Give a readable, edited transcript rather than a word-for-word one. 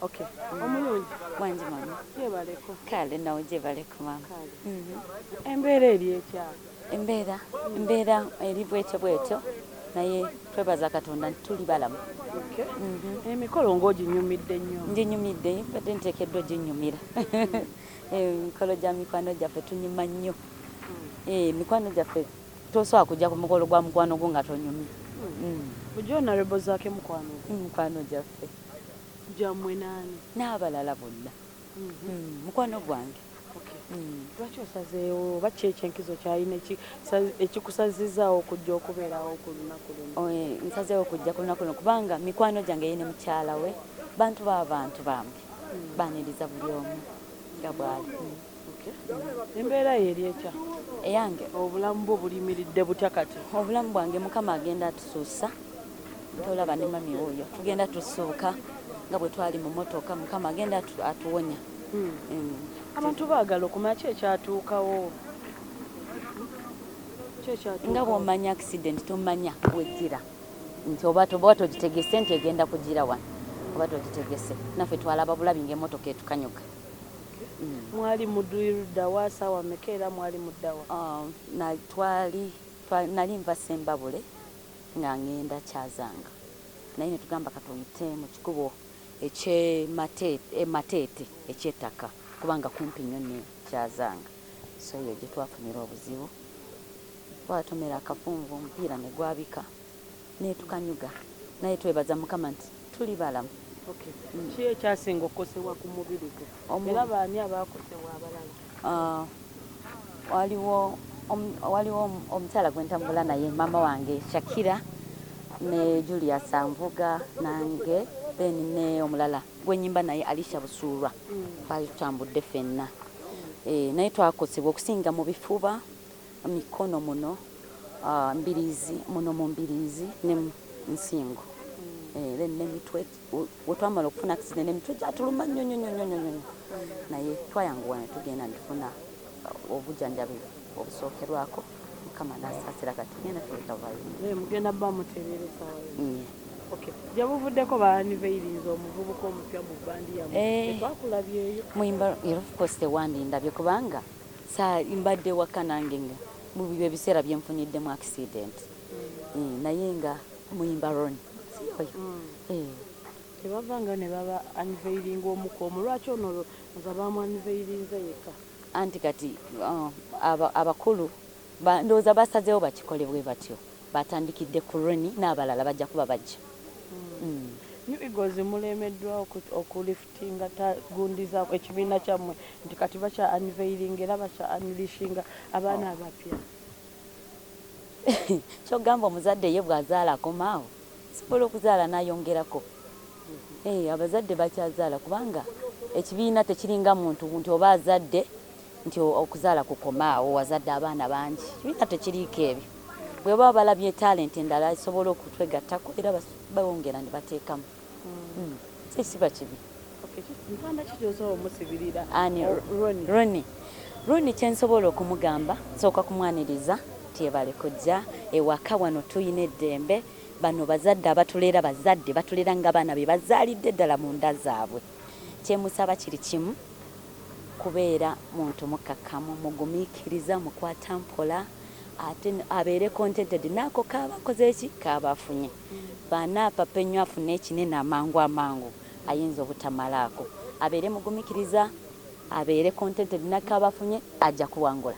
Okay. Omulungi. Wangi mama. Yebaleko. Kale nawe gyebaleko mama. Embeera eri ekyalo. Embeera eri bwetyo naye twebaza Katonda nti tuli balamu. Emikolo ng'oginyumidde nnyo. Nginyumidde badde nteekeddwa oginnyumira. Emikolo gya mikwano gyaffe tunyuma nnyo. Mikwano gyaffe tosobola kujja ku mukolo gwa mukwano gwo nga tonyumye. Bujo honorable zaake mukwano. Mukwano gyaffe. Gyammwe naani? N'abalala bonna. Mukwano gwange. Lwaki osazeewo oba ki ekyenkizo kyalina ekikusazizaawo okujja okubeerawo ku lunaku luno? Nsazeewo okujja ku lunaku luno kubanga mikwano gyange ye ne mukyala we bantu b'abantu bambi baaniriza buli omu nga bw'ali. Embeera ye eri etya? Eyange obulamu bwo bulimiridde butya kati? Obulamu bwange Mukama agenda atusuusa tolaba ne mami oyo tugenda tusuuka nga bwe twali mu motoka Mukama agenda atuwonya. Abantu baagala okumanya ki ekyatuukawo? Nga bw'omanya accident tomanya wejjira nti oba togitegese nti egenda kugira wano oba togitegese. Naffe twalaba bulabi ng'emmotoka etukanyuka. Mwali mudda wa ssaawa mmeka era mwali mudda wa? Nali nva Ssembabule nga ngenda Kyazanga naye ne tugamba katuyite mu kikubo Mateete eky'ettaka kubanga kumpi nnyo ne Kyazanga. So eyo gye twafunira obuzibu. Twatomera akafunvu omupiira ne gwabika ne tukanyuga naye twebaza Mukama nti tuli balamu. Ki ekyasinga okukosebwa ku mubiri gwo? Era baani abaakosebwa abalala? Waliwo omukyala gwe ntambula naye maama wange Shakira ne Julius Anvuga nange then ne omulala gwe nnyimba naye Alisha Busuulwa twali tutambudde ffenna. Naye twakosebwa okusinga mu bifuba mikono muno mbiriizi muno mu mbiriizi ne nsingo. N'emitwe bwe twamala okufuna accident emitwe gyatuluma nnyo naye twayanguwa ne tugenda ne tufuna obujjanjabi obusookerwako Mukama n'asaasira kati ngenda tulekavayo. Mugenda bba mutereereza wayo. Gye buvuddeko baaniveyiriza omuvubuka omupya mu bbandi yammwe. Twakulabyeyo. Muyimba era of course tewandindabye kubanga mbadde waka nange nga mu bibyo ebiseera bye nfuniddemu accident. Naye nga muyimba Ron. Tebavanga ne baba aniveiringa omukomo lwaki ono nga bamwaniveirinze yekka? Anti kati abakulu ndowooza basazeewo bakikole bwe batyo batandikidde ku Roni n'abalala bajja kuba bajja. New Eagles mulemeddwa okulifutinga tagundiza ekibiina kyammwe nti kati bakya aniveiringa era bakya anilishinga abaana abapya. Kyogamba omuzadde ye bw'azaala akomaawo sibola okuzaala n'ayongerako. Abazadde bakyazaala kubanga ekibiina tekiringa muntu nti oba azadde nti okuzaala kukomaawo wazadde abaana bangi. Ekibiina tekiriiko ebyo. Bwe baba balabye talent endala esobola okutwegattako era bawongera ne bateekamu. Siba kibi. Mpanda ki gy'osobola omusibirira? Roni kye nsobola okumugamba nsooka kumwaniriza nti ebale kujja ewaka wano tuyina eddembe. Bano bazadde abatulera bazadde batulera nga baana be bazaalidde ddala mu nda zaabwe. Kyemusaba kiri kimu kubeera muntu mukkakkamu mugumiikiriza mukwata mpola ate abeere contented n'ako kaabakoze eki kaabafunye. Baana papa ennyo afune ekinene amangu ayinza obutamalaako. Abeere mugumiikiriza abeere contented n'akaabafunye ajja kuwangula.